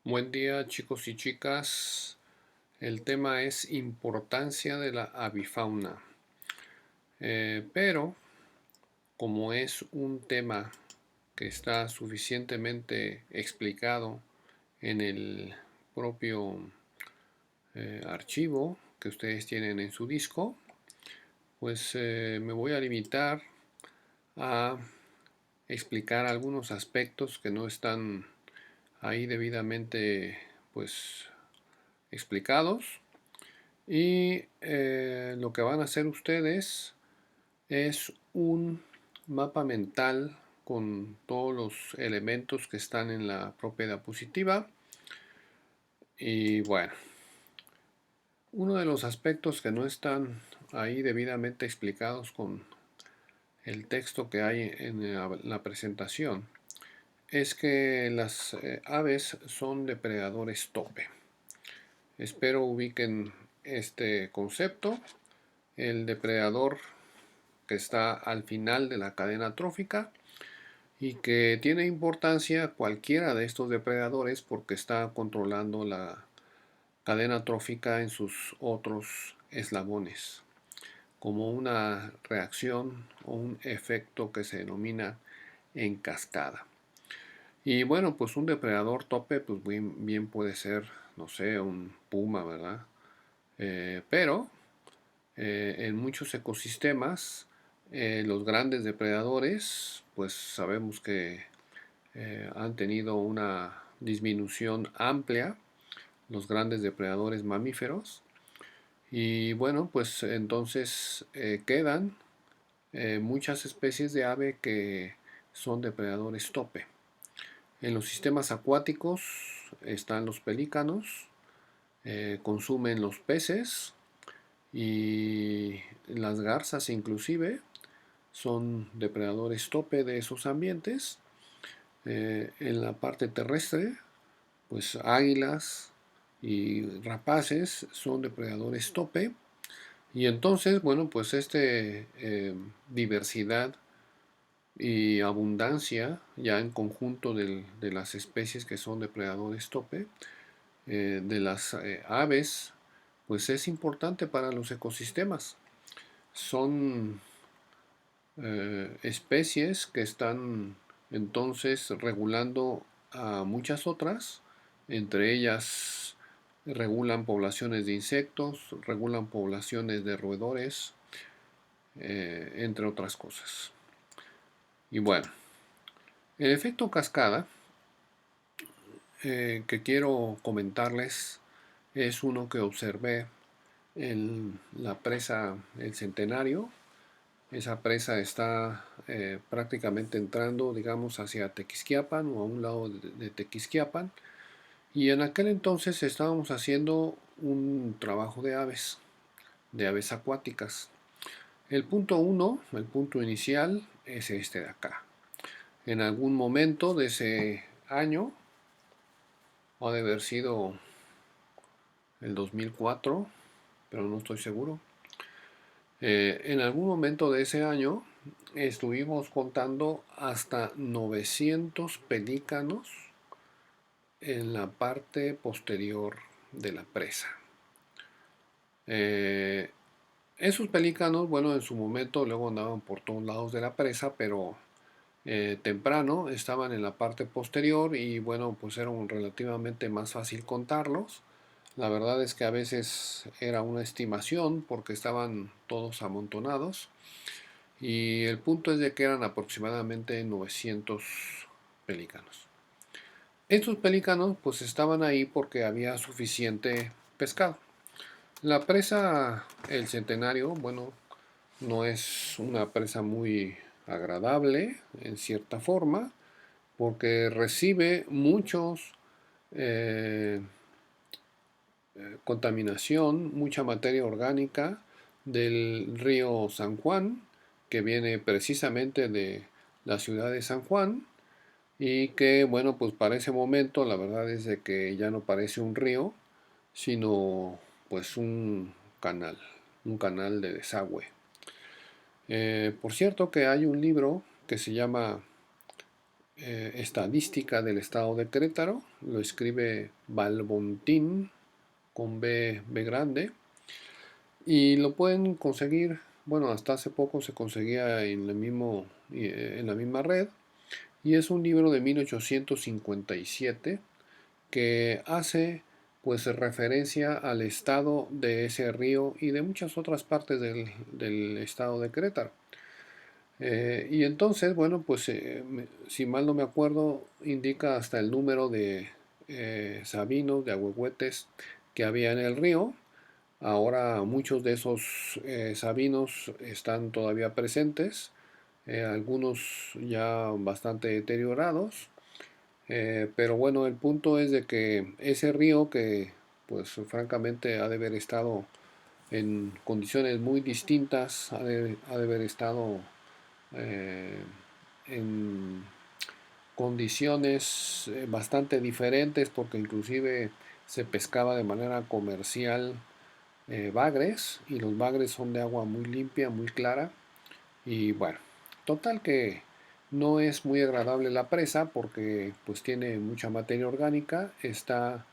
Buen día, chicos y chicas. El tema es importancia de la avifauna. Pero como es un tema que está suficientemente explicado en el propio archivo que ustedes tienen en su disco, pues me voy a limitar a explicar algunos aspectos que no están ahí debidamente pues explicados. Y lo que van a hacer ustedes es un mapa mental con todos los elementos que están en la propia diapositiva. Y bueno, uno de los aspectos que no están ahí debidamente explicados con el texto que hay en la presentación es que las aves son depredadores tope. Espero ubiquen este concepto. El depredador que está al final de la cadena trófica y que tiene importancia cualquiera de estos depredadores porque está controlando la cadena trófica en sus otros eslabones, como una reacción o un efecto que se denomina en cascada. Y bueno, pues un depredador tope, pues bien puede ser, no sé, un puma, ¿verdad? Pero en muchos ecosistemas, los grandes depredadores, pues sabemos que han tenido una disminución amplia, los grandes depredadores mamíferos, y bueno, pues entonces quedan muchas especies de ave que son depredadores tope. En los sistemas acuáticos están los pelícanos, consumen los peces y las garzas inclusive son depredadores tope de esos ambientes. En la parte terrestre, pues águilas y rapaces son depredadores tope. Y entonces, bueno, pues diversidad y abundancia ya en conjunto de las especies que son depredadores tope, de las aves, pues es importante para los ecosistemas. Son especies que están entonces regulando a muchas otras, entre ellas regulan poblaciones de insectos, regulan poblaciones de roedores, entre otras cosas. Y bueno, el efecto cascada que quiero comentarles es uno que observé en la presa El Centenario. Esa presa está prácticamente entrando, digamos, hacia Tequisquiapan o a un lado de Tequisquiapan. Y en aquel entonces estábamos haciendo un trabajo de aves acuáticas. El punto uno, el punto inicial, es este de acá. En algún momento de ese año, o ha de haber sido el 2004, pero no estoy seguro. En algún momento de ese año estuvimos contando hasta 900 pelícanos en la parte posterior de la presa. Eh, Esos pelícanos, bueno, en su momento luego andaban por todos lados de la presa, pero temprano estaban en la parte posterior y bueno, pues era relativamente más fácil contarlos. La verdad es que a veces era una estimación porque estaban todos amontonados. Y el punto es de que eran aproximadamente 900 pelícanos. Estos pelícanos pues estaban ahí porque había suficiente pescado. La presa El Centenario, bueno, no es una presa muy agradable en cierta forma porque recibe muchos eh, contaminación, mucha materia orgánica del río San Juan, que viene precisamente de la ciudad de San Juan y que, bueno, pues para ese momento la verdad es de que ya no parece un río, sino pues un canal de desagüe. Por cierto que hay un libro que se llama estadística del estado de Querétaro, lo escribe Balbontín con B grande, y lo pueden conseguir, bueno, hasta hace poco se conseguía en la misma red, y es un libro de 1857 que hace pues referencia al estado de ese río y de muchas otras partes del estado de Querétaro. Y entonces, bueno, pues si mal no me acuerdo, indica hasta el número de sabinos, de ahuehuetes que había en el río. Ahora muchos de esos sabinos están todavía presentes, algunos ya bastante deteriorados, pero bueno, el punto es de que ese río que pues francamente ha de haber estado en condiciones muy distintas, ha de haber estado eh, en condiciones bastante diferentes porque inclusive se pescaba de manera comercial bagres, y los bagres son de agua muy limpia, muy clara, y bueno, total que no es muy agradable la presa porque pues tiene mucha materia orgánica, está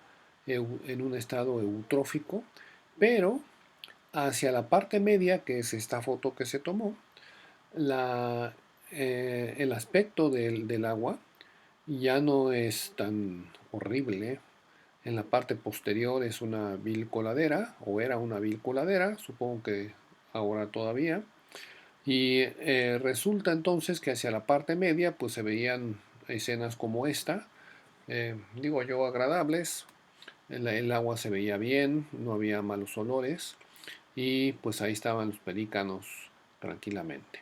en un estado eutrófico, pero hacia la parte media, que es esta foto que se tomó, la, el aspecto del agua ya no es tan horrible. En la parte posterior es una vil coladera, o era una vil coladera, supongo que ahora todavía. Y resulta entonces que hacia la parte media pues se veían escenas como esta, digo yo agradables, el agua se veía bien, no había malos olores, y pues ahí estaban los pelícanos tranquilamente.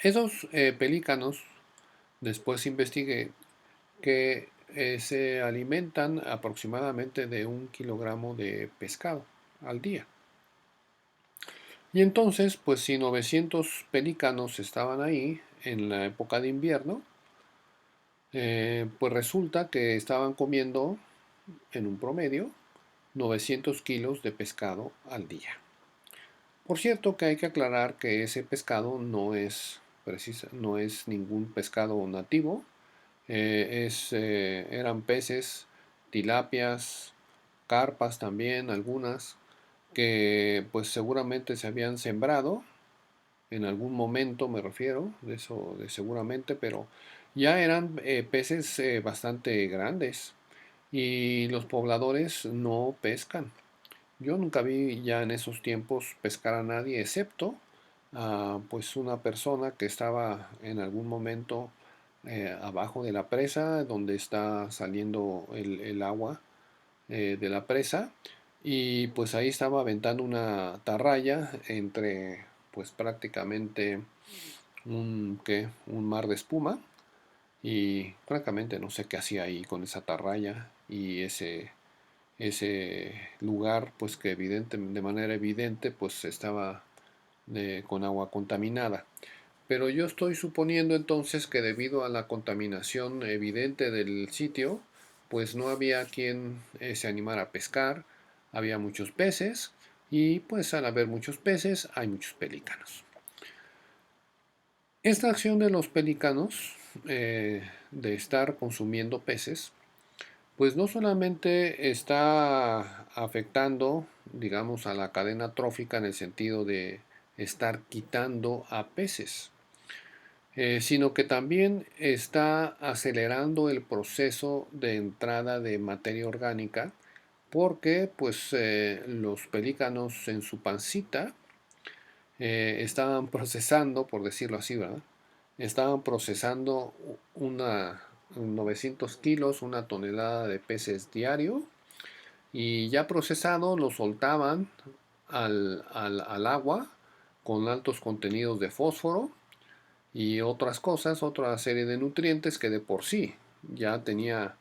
Esos pelícanos, después investigué que se alimentan aproximadamente de 1 kilogramo de pescado al día. Y entonces, pues si 900 pelícanos estaban ahí en la época de invierno, pues resulta que estaban comiendo en un promedio 900 kilos de pescado al día. Por cierto que hay que aclarar que ese pescado no es ningún pescado nativo, eran peces, tilapias, carpas también, algunas, que pues seguramente se habían sembrado en algún momento, me refiero, de eso de seguramente, pero ya eran peces bastante grandes, y los pobladores no pescan. Yo nunca vi ya en esos tiempos pescar a nadie, excepto a pues una persona que estaba en algún momento abajo de la presa donde está saliendo el agua de la presa, y pues ahí estaba aventando una atarraya entre pues prácticamente un mar de espuma, y francamente no sé qué hacía ahí con esa atarraya y ese lugar pues que de manera evidente pues estaba con agua contaminada. Pero yo estoy suponiendo entonces que debido a la contaminación evidente del sitio, pues no había quien se animara a pescar, había muchos peces, y pues al haber muchos peces hay muchos pelícanos. Esta acción de los pelícanos de estar consumiendo peces, pues no solamente está afectando, digamos, a la cadena trófica en el sentido de estar quitando a peces, sino que también está acelerando el proceso de entrada de materia orgánica, porque pues los pelícanos en su pancita estaban procesando, por decirlo así, ¿verdad? Estaban procesando 900 kilos, 1 tonelada de peces diario, y ya procesado lo soltaban al agua con altos contenidos de fósforo y otras cosas, otra serie de nutrientes que de por sí ya tenía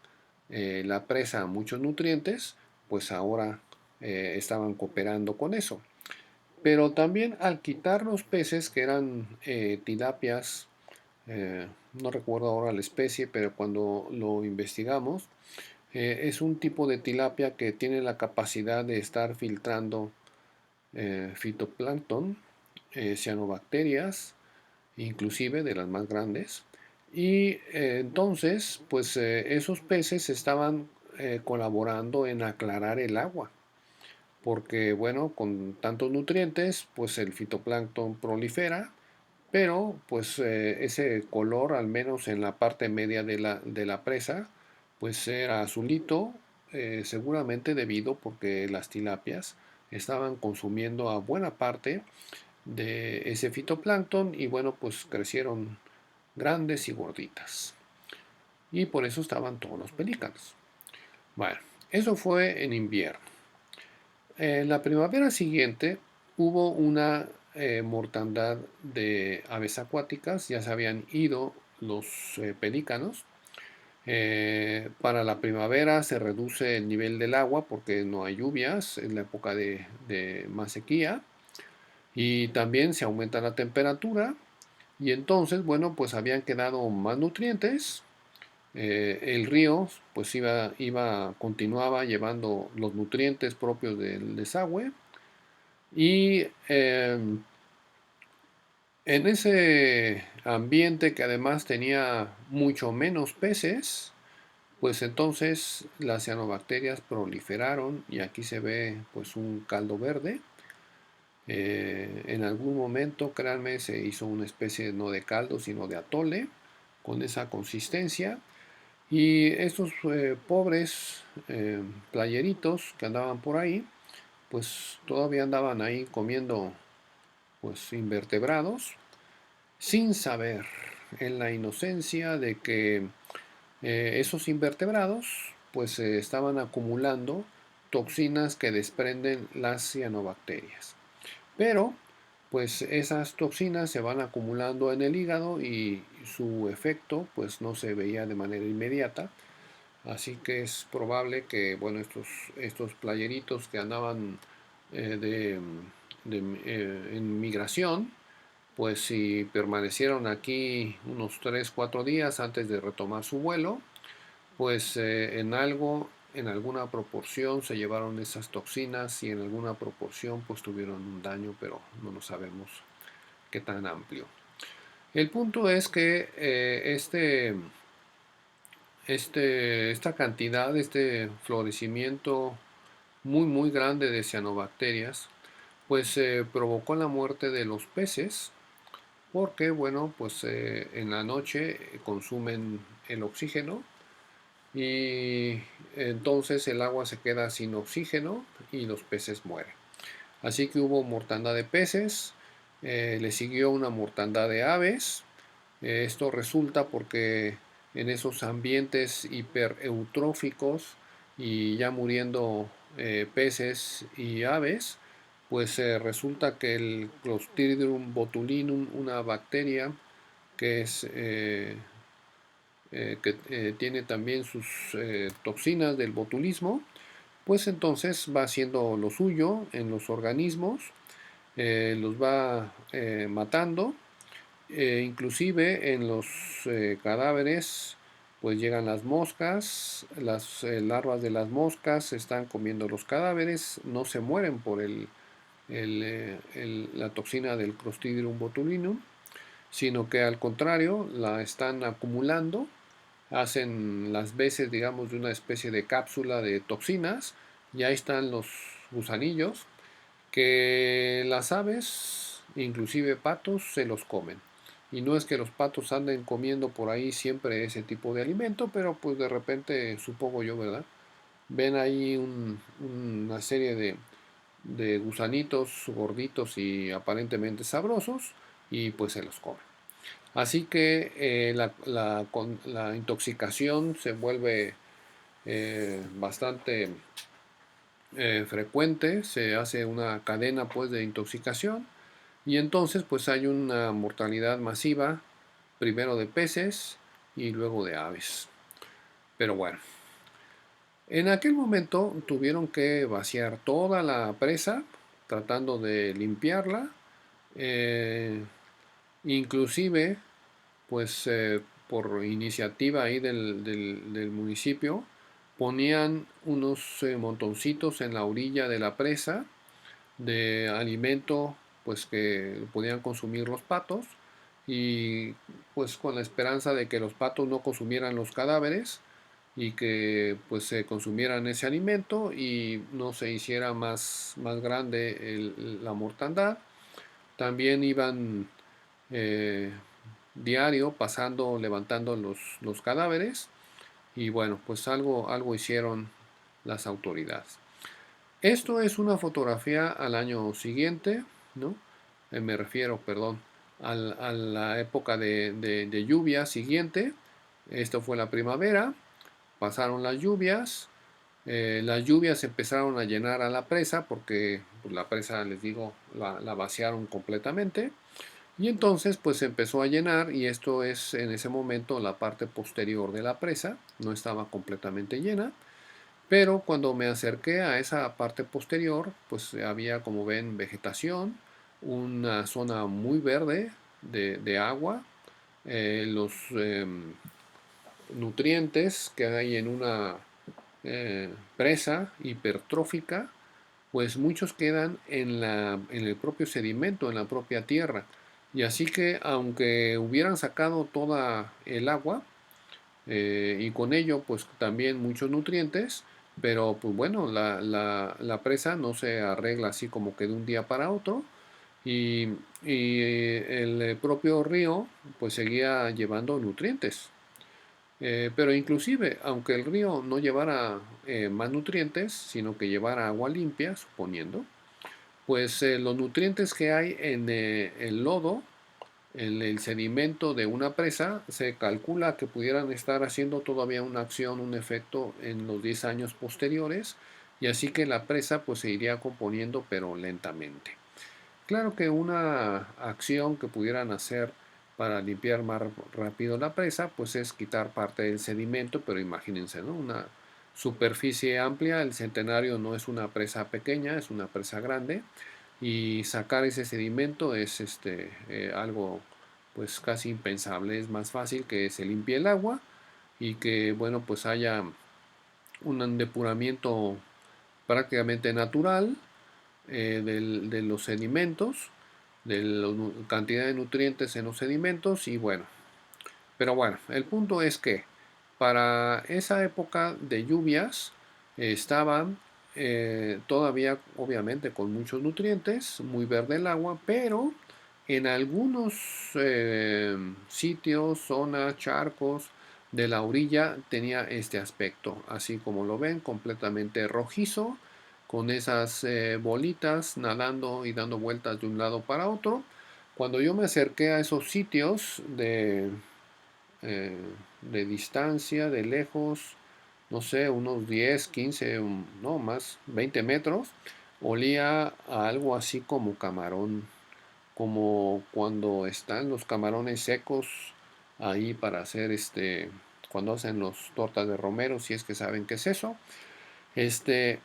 la presa muchos nutrientes, pues ahora estaban cooperando con eso. Pero también al quitar los peces que eran tilapias, no recuerdo ahora la especie, pero cuando lo investigamos, es un tipo de tilapia que tiene la capacidad de estar filtrando fitoplancton, cianobacterias, inclusive de las más grandes, Y entonces, pues esos peces estaban colaborando en aclarar el agua, porque bueno, con tantos nutrientes, pues el fitoplancton prolifera, pero pues ese color, al menos en la parte media de la presa, pues era azulito, seguramente debido porque las tilapias estaban consumiendo a buena parte de ese fitoplancton y bueno, pues crecieron grandes y gorditas. Y por eso estaban todos los pelícanos. Bueno, eso fue en invierno. En la primavera siguiente hubo una mortandad de aves acuáticas, ya se habían ido los pelícanos. Para la primavera se reduce el nivel del agua porque no hay lluvias, es la época de más sequía y también se aumenta la temperatura y entonces, bueno, pues habían quedado más nutrientes. El río pues continuaba llevando los nutrientes propios del desagüe y en ese ambiente que además tenía mucho menos peces, pues entonces las cianobacterias proliferaron y aquí se ve pues un caldo verde. En algún momento, créanme, se hizo una especie no de caldo sino de atole con esa consistencia. Y estos pobres playeritos que andaban por ahí, pues todavía andaban ahí comiendo pues invertebrados, sin saber, en la inocencia de que esos invertebrados pues estaban acumulando toxinas que desprenden las cianobacterias. Pero pues esas toxinas se van acumulando en el hígado y su efecto pues no se veía de manera inmediata. Así que es probable que, bueno, estos playeritos que andaban en migración, pues si permanecieron aquí unos 3 4 días antes de retomar su vuelo, pues en alguna proporción se llevaron esas toxinas y en alguna proporción pues tuvieron un daño, pero no lo sabemos qué tan amplio. El punto es que esta cantidad, este florecimiento muy grande de cianobacterias, pues provocó la muerte de los peces, porque bueno, pues en la noche consumen el oxígeno y entonces el agua se queda sin oxígeno y los peces mueren. Así que hubo mortandad de peces, le siguió una mortandad de aves. Esto resulta porque en esos ambientes hipereutróficos y ya muriendo peces y aves, pues resulta que el Clostridium botulinum, una bacteria que es que tiene también sus toxinas del botulismo, pues entonces va haciendo lo suyo en los organismos, los va matando, inclusive en los cadáveres pues llegan las moscas, las larvas de las moscas están comiendo los cadáveres, no se mueren por la toxina del Clostridium botulinum, sino que al contrario la están acumulando, hacen las veces, digamos, de una especie de cápsula de toxinas y ahí están los gusanillos que las aves, inclusive patos, se los comen. Y no es que los patos anden comiendo por ahí siempre ese tipo de alimento, pero pues de repente, supongo yo, ¿verdad? Ven ahí una serie de gusanitos gorditos y aparentemente sabrosos y pues se los comen. Así que la intoxicación se vuelve bastante frecuente, se hace una cadena pues de intoxicación y entonces pues hay una mortalidad masiva, primero de peces y luego de aves. Pero bueno, en aquel momento tuvieron que vaciar toda la presa tratando de limpiarla, eh, inclusive pues por iniciativa ahí del municipio, ponían unos montoncitos en la orilla de la presa de alimento pues que podían consumir los patos y pues con la esperanza de que los patos no consumieran los cadáveres y que pues se consumieran ese alimento y no se hiciera más grande la mortandad. También iban eh, diario pasando, levantando los cadáveres y bueno, pues algo hicieron las autoridades. Esto es una fotografía al año siguiente, ¿no? Me refiero, perdón, a la época de lluvia siguiente. Esto fue la primavera, pasaron las lluvias empezaron a llenar a la presa porque pues, la presa, les digo, la vaciaron completamente. Y entonces pues se empezó a llenar y esto es en ese momento la parte posterior de la presa, no estaba completamente llena. Pero cuando me acerqué a esa parte posterior, pues había, como ven, vegetación, una zona muy verde de agua, los nutrientes que hay en una presa hipertrófica, pues muchos quedan en el propio sedimento, en la propia tierra. Y así que aunque hubieran sacado toda el agua, y con ello pues también muchos nutrientes, pero pues bueno, la presa no se arregla así como que de un día para otro y, el propio río pues seguía llevando nutrientes. Pero inclusive, aunque el río no llevara más nutrientes, sino que llevara agua limpia, suponiendo, pues los nutrientes que hay en el lodo, en el sedimento de una presa, se calcula que pudieran estar haciendo todavía una acción, un efecto en los 10 años posteriores, y así que la presa pues se iría componiendo pero lentamente. Claro que una acción que pudieran hacer para limpiar más rápido la presa, pues es quitar parte del sedimento, pero imagínense, ¿no? Una superficie amplia, el Centenario no es una presa pequeña, es una presa grande, y sacar ese sedimento es algo pues casi impensable. Es más fácil que se limpie el agua y que bueno pues haya un depuramiento prácticamente natural de los sedimentos, de la cantidad de nutrientes en los sedimentos y bueno, pero bueno, el punto es que para esa época de lluvias estaban todavía obviamente con muchos nutrientes, muy verde el agua, pero en algunos sitios, zonas, charcos de la orilla tenía este aspecto, así como lo ven, completamente rojizo, con esas bolitas nadando y dando vueltas de un lado para otro. Cuando yo me acerqué a esos sitios de distancia, de lejos, no sé, unos 10 15 no más, 20 metros, olía a algo así como camarón, como cuando están los camarones secos ahí para hacer cuando hacen los tortas de romero, si es que saben qué es eso, este,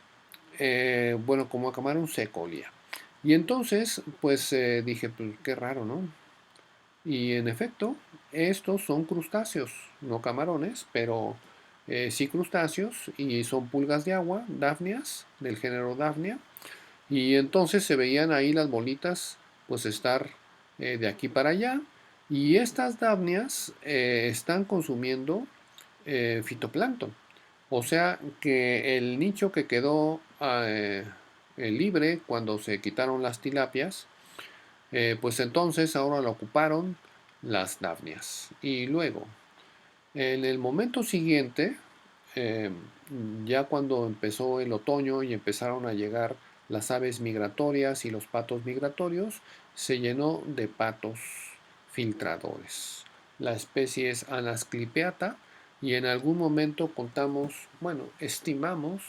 bueno, como a camarón seco olía. Y entonces, pues dije, pues qué raro, ¿no? Y en efecto, estos son crustáceos, no camarones, pero sí crustáceos y son pulgas de agua, dafnias, del género Daphnia. Y entonces se veían ahí las bolitas, pues estar de aquí para allá. Y estas dafnias están consumiendo fitoplancton. O sea que el nicho que quedó libre cuando se quitaron las tilapias, pues entonces ahora lo ocuparon las dafnias. Y luego, en el momento siguiente, eh, ya cuando empezó el otoño y empezaron a llegar las aves migratorias y los patos migratorios, se llenó de patos filtradores. La especie es Anasclipeata y en algún momento contamos, bueno, estimamos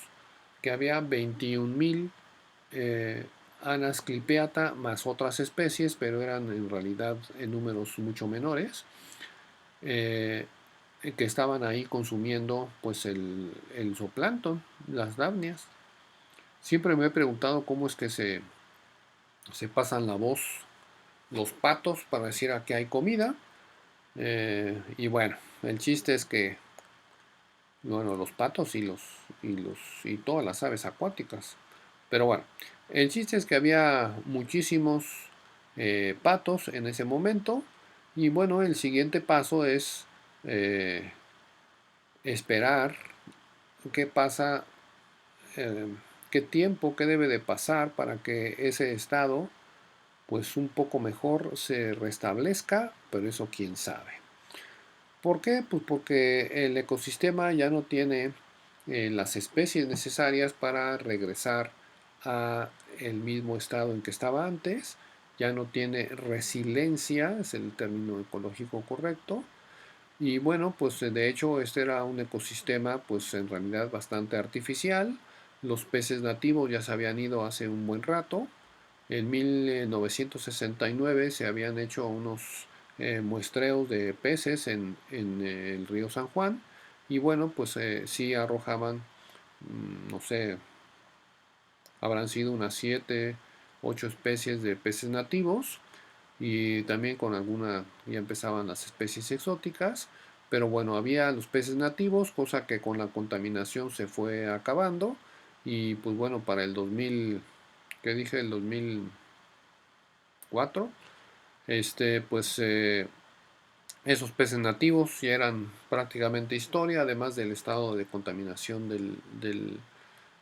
que había 21.000 Anas clipeata más otras especies, pero eran en realidad en números mucho menores, eh, que estaban ahí consumiendo pues el zooplancton, las dafnias. Siempre me he preguntado cómo es que se pasan la voz los patos para decir aquí hay comida. Y bueno, el chiste es que bueno, los patos y todas las aves acuáticas. Pero bueno, el chiste es que había muchísimos patos en ese momento Y bueno, el siguiente paso es eh, esperar qué pasa, eh, qué tiempo, qué debe de pasar para que ese estado pues un poco mejor se restablezca, pero eso quién sabe. ¿Por qué? Pues porque el ecosistema ya no tiene las especies necesarias para regresar a el mismo estado en que estaba antes, ya no tiene resiliencia, es el término ecológico correcto, y bueno, pues de hecho este era un ecosistema pues en realidad bastante artificial, los peces nativos ya se habían ido hace un buen rato, en 1969 se habían hecho unos muestreos de peces en el río San Juan y bueno, pues sí arrojaban, no sé, habrán sido unas 7, 8 especies de peces nativos y también con alguna ya empezaban las especies exóticas, pero bueno, había los peces nativos, cosa que con la contaminación se fue acabando y pues bueno, para el 2000, ¿qué dije? El 2004, pues esos peces nativos ya eran prácticamente historia, además del estado de contaminación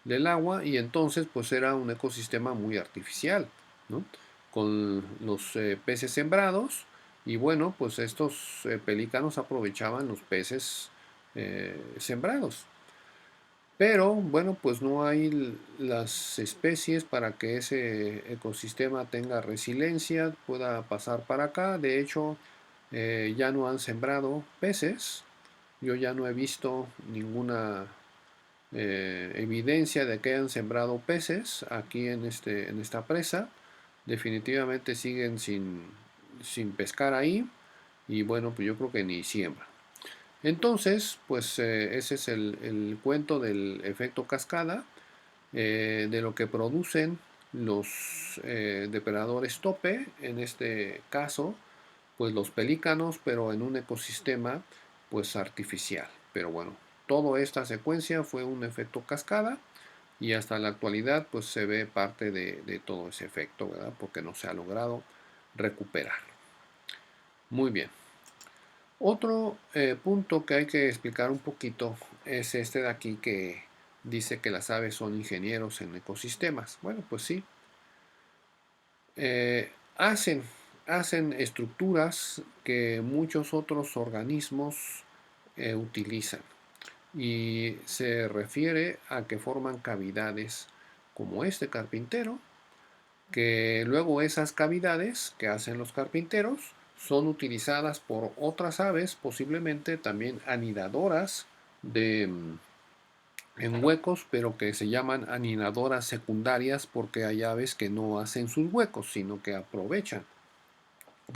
del agua, y entonces pues era un ecosistema muy artificial, ¿no? Con los peces sembrados, y bueno, pues estos pelícanos aprovechaban los peces sembrados. Pero bueno, pues no hay las especies para que ese ecosistema tenga resiliencia, pueda pasar para acá. De hecho, ya no han sembrado peces. Yo ya no he visto ninguna evidencia de que hayan sembrado peces aquí en esta presa. Definitivamente siguen sin pescar ahí. Y bueno, pues yo creo que ni siembra. Entonces, pues ese es el cuento del efecto cascada, de lo que producen los depredadores tope, en este caso, pues los pelícanos, pero en un ecosistema pues artificial. Pero bueno, toda esta secuencia fue un efecto cascada y hasta la actualidad pues se ve parte de todo ese efecto, ¿verdad? Porque no se ha logrado recuperar. Muy bien. Otro punto que hay que explicar un poquito es este de aquí que dice que las aves son ingenieros en ecosistemas. Bueno, pues sí, eh, hacen, hacen estructuras que muchos otros organismos utilizan y se refiere a que forman cavidades como este carpintero, que luego esas cavidades que hacen los carpinteros son utilizadas por otras aves, posiblemente también anidadoras de, en huecos, pero que se llaman anidadoras secundarias porque hay aves que no hacen sus huecos, sino que aprovechan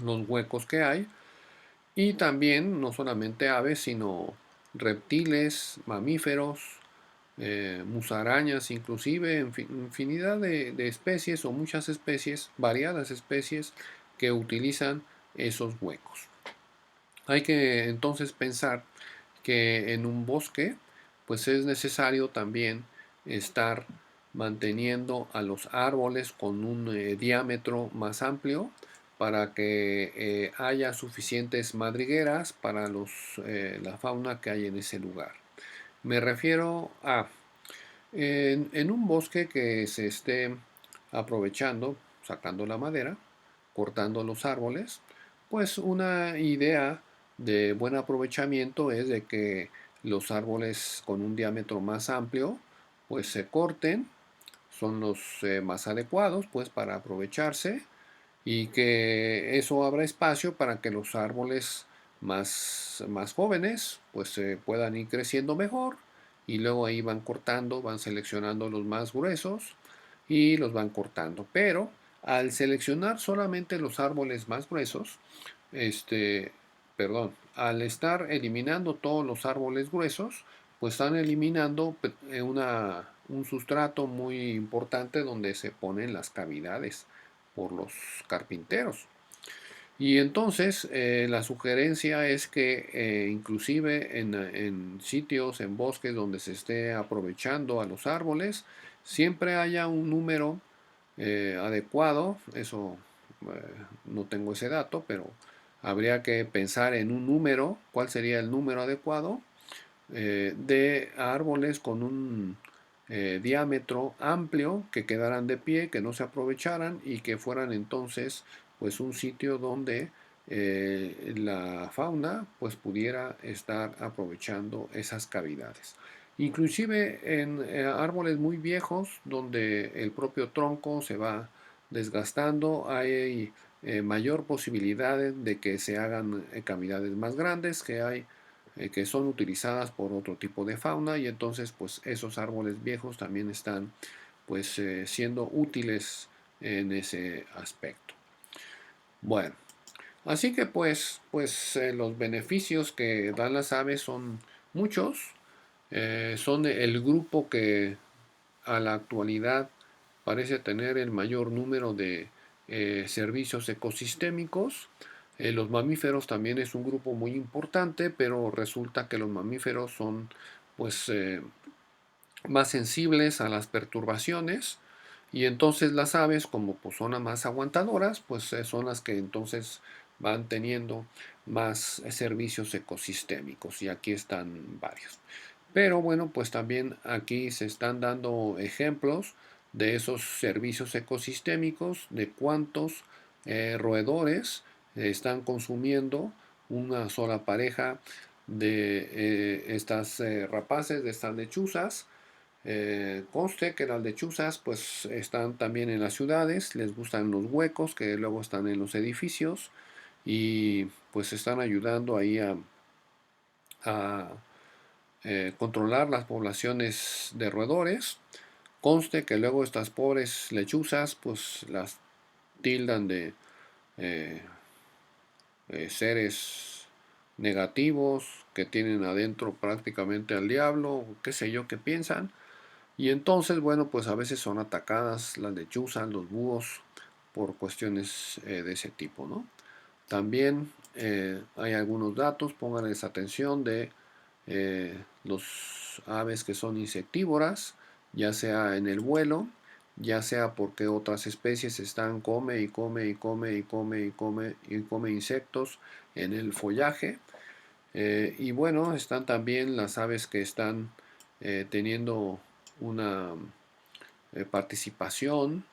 los huecos que hay. Y también no solamente aves, sino reptiles, mamíferos, musarañas, inclusive infinidad de especies o muchas especies, variadas especies que utilizan esos huecos. Hay que entonces pensar que en un bosque pues es necesario también estar manteniendo a los árboles con un diámetro más amplio para que haya suficientes madrigueras para la fauna que hay en ese lugar. Me refiero a en un bosque que se esté aprovechando, sacando la madera, cortando los árboles, pues una idea de buen aprovechamiento es de que los árboles con un diámetro más amplio pues se corten, son los más adecuados pues para aprovecharse y que eso abra espacio para que los árboles más jóvenes pues puedan ir creciendo mejor y luego ahí van cortando, van seleccionando los más gruesos y los van cortando. Pero al seleccionar solamente los árboles más gruesos, este, al estar eliminando todos los árboles gruesos, pues están eliminando un sustrato muy importante donde se ponen las cavidades por los carpinteros. Y entonces la sugerencia es que inclusive en sitios, en bosques donde se esté aprovechando a los árboles, siempre haya un número adecuado, eso no tengo ese dato, pero habría que pensar en un número, cuál sería el número adecuado de árboles con un diámetro amplio que quedaran de pie, que no se aprovecharan y que fueran entonces pues un sitio donde la fauna pues pudiera estar aprovechando esas cavidades. Inclusive en árboles muy viejos donde el propio tronco se va desgastando hay mayor posibilidad de que se hagan cavidades más grandes que son utilizadas por otro tipo de fauna y entonces pues esos árboles viejos también están pues siendo útiles en ese aspecto. Bueno, así que pues los beneficios que dan las aves son muchos. Son el grupo que a la actualidad parece tener el mayor número de servicios ecosistémicos. Los mamíferos también es un grupo muy importante, pero resulta que los mamíferos son pues más sensibles a las perturbaciones y entonces las aves como pues son las más aguantadoras pues son las que entonces van teniendo más servicios ecosistémicos y aquí están varios. Pero bueno, pues también aquí se están dando ejemplos de esos servicios ecosistémicos, de cuántos roedores están consumiendo una sola pareja de estas rapaces, de estas lechuzas. Conste que las lechuzas pues están también en las ciudades, les gustan los huecos que luego están en los edificios y pues están ayudando ahí a controlar las poblaciones de roedores. Conste que luego estas pobres lechuzas pues las tildan de eh, seres negativos que tienen adentro prácticamente al diablo, qué sé yo qué piensan. Y entonces, bueno, pues a veces son atacadas las lechuzas, los búhos, por cuestiones de ese tipo, ¿no? También hay algunos datos, pónganles atención de los aves que son insectívoras, ya sea en el vuelo, ya sea porque otras especies están come y come y come y come y come y come insectos en el follaje. Y bueno, están también las aves que están teniendo una participación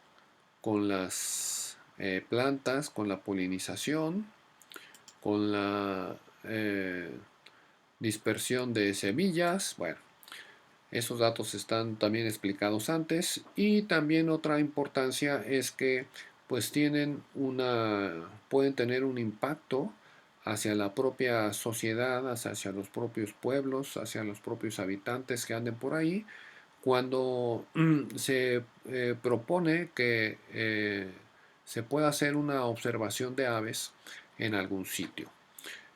con las plantas, con la polinización, con la dispersión de semillas. Bueno, esos datos están también explicados antes y también otra importancia es que pues pueden tener un impacto hacia la propia sociedad, hacia los propios pueblos, hacia los propios habitantes que anden por ahí, cuando se propone que se pueda hacer una observación de aves en algún sitio.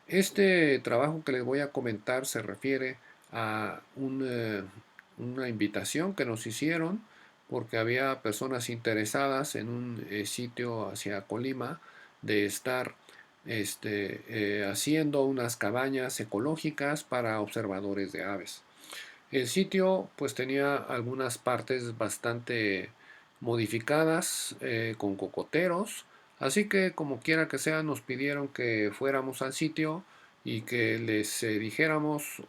Este trabajo que les voy a comentar se refiere a una invitación que nos hicieron porque había personas interesadas en un sitio hacia Colima de estar haciendo unas cabañas ecológicas para observadores de aves. El sitio pues tenía algunas partes bastante modificadas con cocoteros, así que como quiera que sea nos pidieron que fuéramos al sitio y que les dijéramos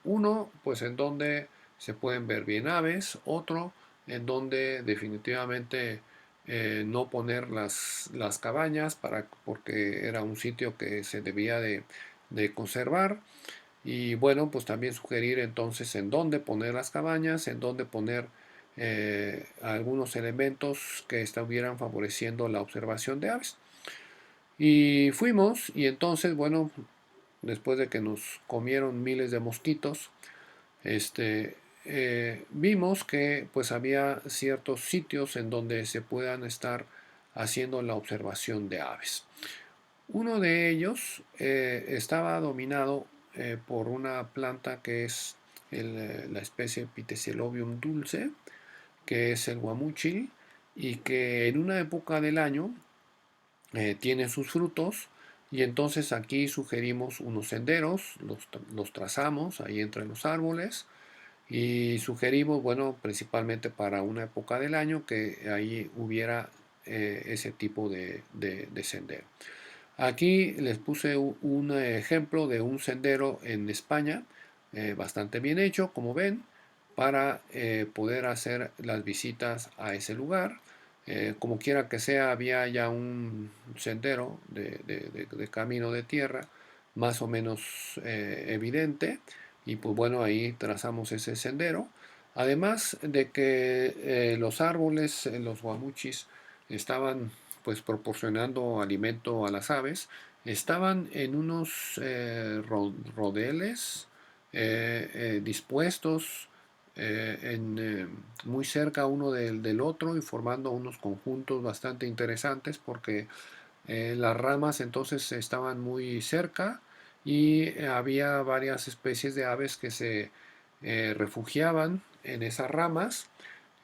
uno pues en donde se pueden ver bien aves, otro en donde definitivamente no poner las cabañas porque era un sitio que se debía de conservar y bueno, pues también sugerir entonces en dónde poner las cabañas, en dónde poner algunos elementos que estuvieran favoreciendo la observación de aves. Y fuimos y entonces, bueno, después de que nos comieron miles de mosquitos, vimos que pues había ciertos sitios en donde se puedan estar haciendo la observación de aves. Uno de ellos estaba dominado por una planta que es la especie Pitecelobium dulce, que es el guamúchil, y que en una época del año tiene sus frutos, y entonces aquí sugerimos unos senderos, los trazamos ahí entre los árboles, y sugerimos, bueno, principalmente para una época del año que ahí hubiera ese tipo de sendero. Aquí les puse un ejemplo de un sendero en España, bastante bien hecho, como ven, para poder hacer las visitas a ese lugar. Como quiera que sea, había ya un sendero de camino de tierra más o menos evidente, y pues bueno, ahí trazamos ese sendero. Además de que los árboles, los guamuchis, estaban pues proporcionando alimento a las aves, estaban en unos rodeles dispuestos muy cerca uno del otro y formando unos conjuntos bastante interesantes, porque las ramas entonces estaban muy cerca y había varias especies de aves que se refugiaban en esas ramas,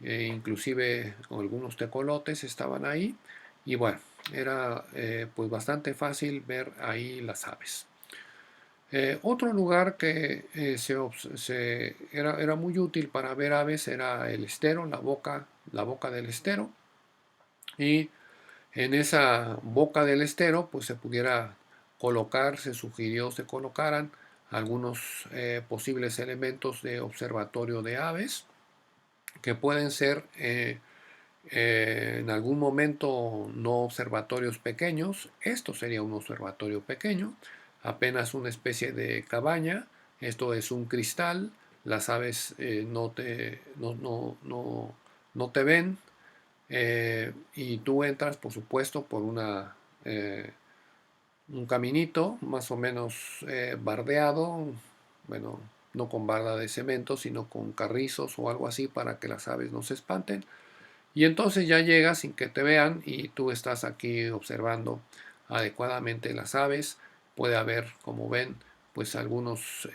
inclusive algunos tecolotes estaban ahí, y bueno, era pues bastante fácil ver ahí las aves. Otro lugar que era muy útil para ver aves era el estero, la boca del estero, y en esa boca del estero pues se pudiera colocar, se sugirió se colocaran algunos posibles elementos de observatorio de aves, que pueden ser en algún momento no observatorios pequeños. Esto sería un observatorio pequeño, apenas una especie de cabaña. Esto es un cristal, las aves no te ven, y tú entras, por supuesto, por un caminito más o menos bardeado, bueno, no con barda de cemento, sino con carrizos o algo así para que las aves no se espanten. Y entonces ya llegas sin que te vean y tú estás aquí observando adecuadamente las aves. Puede haber, como ven, pues algunos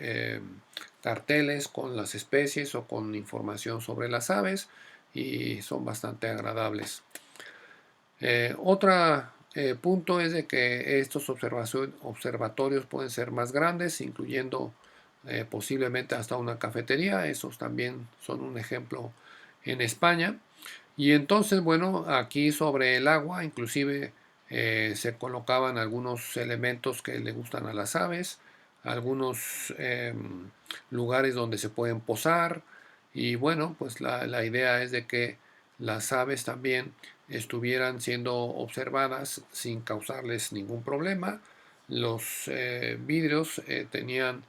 carteles con las especies o con información sobre las aves, y son bastante agradables. Otro punto es de que estos observatorios pueden ser más grandes, incluyendo posiblemente hasta una cafetería. Esos también son un ejemplo en España. Y entonces, bueno, aquí sobre el agua, inclusive se colocaban algunos elementos que le gustan a las aves, algunos lugares donde se pueden posar, y bueno, pues la idea es de que las aves también estuvieran siendo observadas sin causarles ningún problema. Los vidrios tenían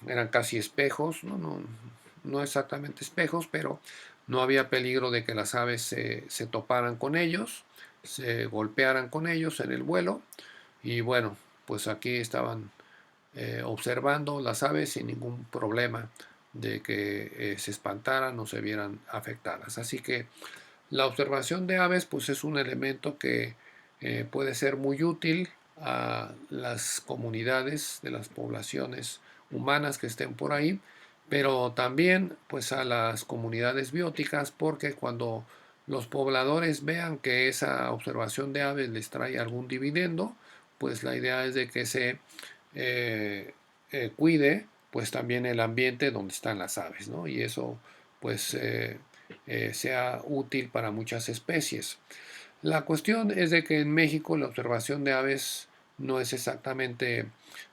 eran casi espejos, no exactamente espejos, pero no había peligro de que las aves se toparan con ellos, se golpearan con ellos en el vuelo. Y bueno, pues aquí estaban observando las aves sin ningún problema de que se espantaran o se vieran afectadas. Así que la observación de aves pues es un elemento que puede ser muy útil a las comunidades de las poblaciones humanas que estén por ahí, pero también pues a las comunidades bióticas, porque cuando los pobladores vean que esa observación de aves les trae algún dividendo, pues la idea es de que se cuide pues también el ambiente donde están las aves, ¿no? Y eso pues sea útil para muchas especies. La cuestión es de que en México la observación de aves no es exactamente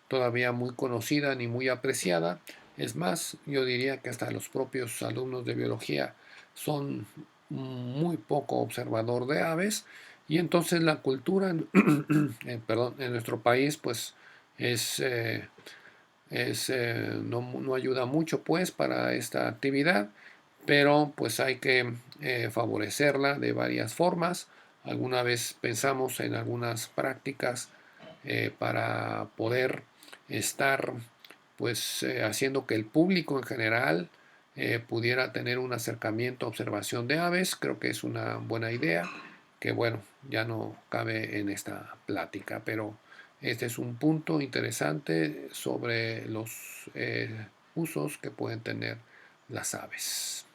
todavía muy conocida ni muy apreciada. Es más, yo diría que hasta los propios alumnos de biología son muy poco observador de aves, y entonces la cultura en nuestro país pues es, no ayuda mucho pues para esta actividad, pero pues hay que favorecerla de varias formas. Alguna vez pensamos en algunas prácticas para poder estar pues haciendo que el público en general pudiera tener un acercamiento a observación de aves. Creo que es una buena idea, que bueno, ya no cabe en esta plática, pero este es un punto interesante sobre los usos que pueden tener las aves.